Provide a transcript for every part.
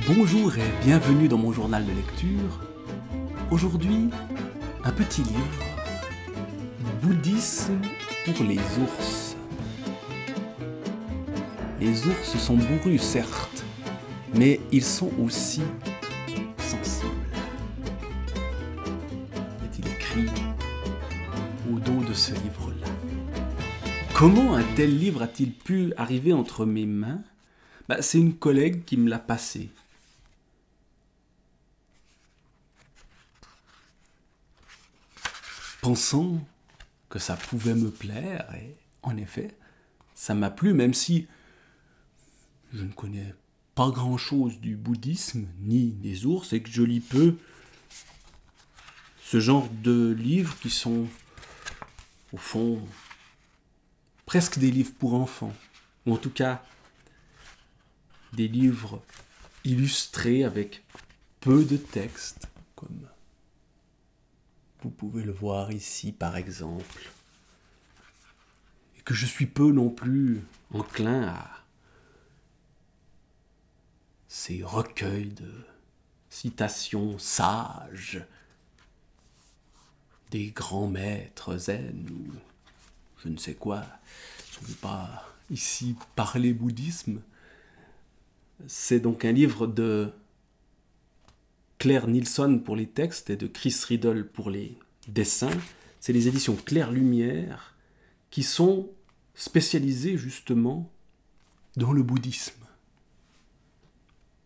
Bonjour et bienvenue dans mon journal de lecture. Aujourd'hui, un petit livre, Bouddhisme pour les ours. Les ours sont bourrus, certes, mais ils sont aussi sensibles. Est-il écrit au dos de ce livre-là? Comment un tel livre a-t-il pu arriver entre mes mains? C'est une collègue qui me l'a passé. Pensant que ça pouvait me plaire, et en effet, ça m'a plu, même si je ne connais pas grand-chose du bouddhisme, ni des ours, et que je lis peu ce genre de livres qui sont, au fond, presque des livres pour enfants, ou en tout cas, des livres illustrés avec peu de texte, comme vous pouvez le voir ici par exemple, et que je suis peu non plus enclin à ces recueils de citations sages des grands maîtres zen ou je ne sais quoi. Je ne vais pas ici parler bouddhisme. C'est donc un livre de Claire Nilsson pour les textes et de Chris Riddle pour les dessins. C'est les éditions Claire Lumière qui sont spécialisées justement dans le bouddhisme.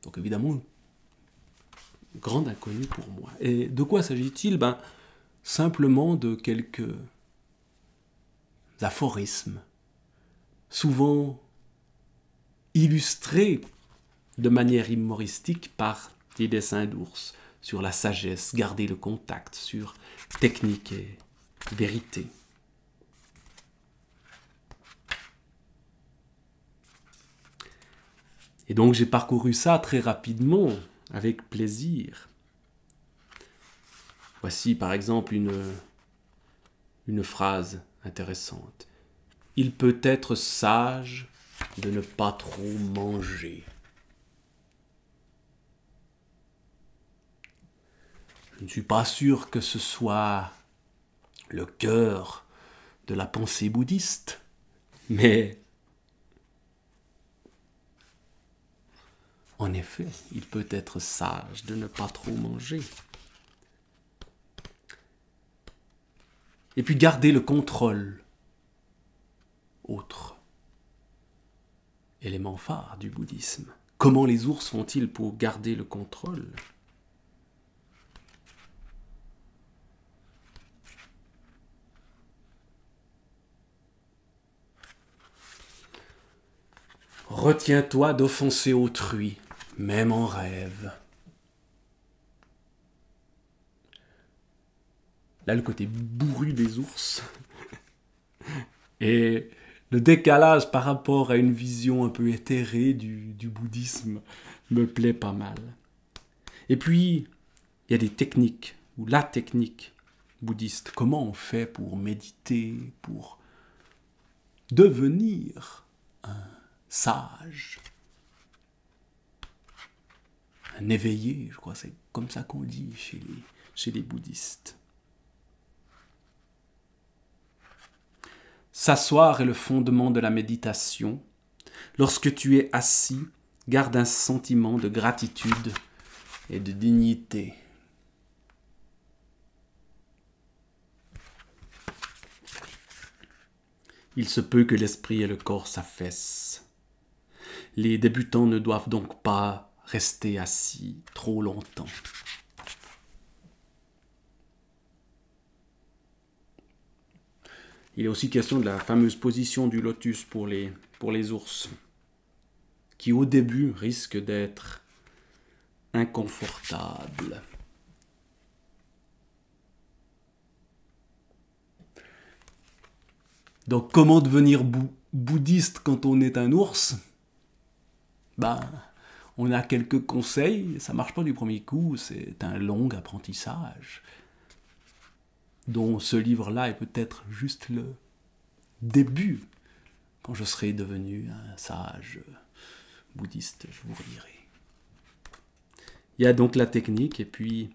Donc évidemment, grande inconnue pour moi. Et de quoi s'agit-il? Simplement de quelques aphorismes, souvent illustrés de manière humoristique par des dessins d'ours, sur la sagesse, garder le contact, sur technique et vérité. Et donc j'ai parcouru ça très rapidement, avec plaisir. Voici par exemple une phrase intéressante. « Il peut être sage de ne pas trop manger. » Je ne suis pas sûr que ce soit le cœur de la pensée bouddhiste, mais en effet, il peut être sage de ne pas trop manger. Et puis garder le contrôle, autre élément phare du bouddhisme. Comment les ours font-ils pour garder le contrôle ? Retiens-toi d'offenser autrui, même en rêve. Là, le côté bourru des ours et le décalage par rapport à une vision un peu éthérée du bouddhisme me plaît pas mal. Et puis, il y a des techniques, ou la technique bouddhiste. Comment on fait pour méditer, pour devenir un sage, un éveillé, je crois, c'est comme ça qu'on dit chez les bouddhistes. S'asseoir est le fondement de la méditation. Lorsque tu es assis, garde un sentiment de gratitude et de dignité. Il se peut que l'esprit et le corps s'affaissent. Les débutants ne doivent donc pas rester assis trop longtemps. Il est aussi question de la fameuse position du lotus pour les ours, qui au début risque d'être inconfortable. Donc comment devenir bouddhiste quand on est un ours ? On a quelques conseils, ça ne marche pas du premier coup, c'est un long apprentissage, dont ce livre-là est peut-être juste le début. Quand je serai devenu un sage bouddhiste, je vous relirai. Il y a donc la technique et puis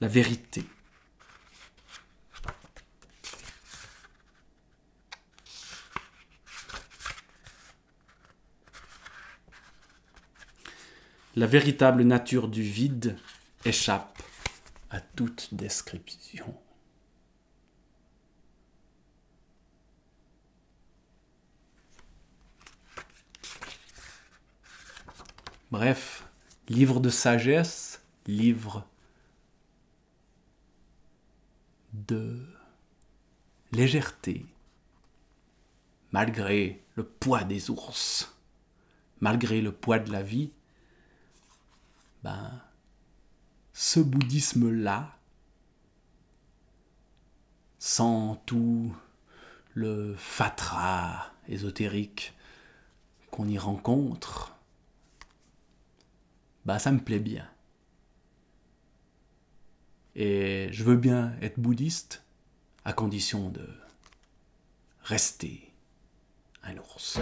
la vérité. La véritable nature du vide échappe à toute description. Bref, livre de sagesse, livre de légèreté, malgré le poids des ours, malgré le poids de la vie. Ce bouddhisme-là, sans tout le fatras ésotérique qu'on y rencontre, ça me plaît bien. Et je veux bien être bouddhiste à condition de rester un ours.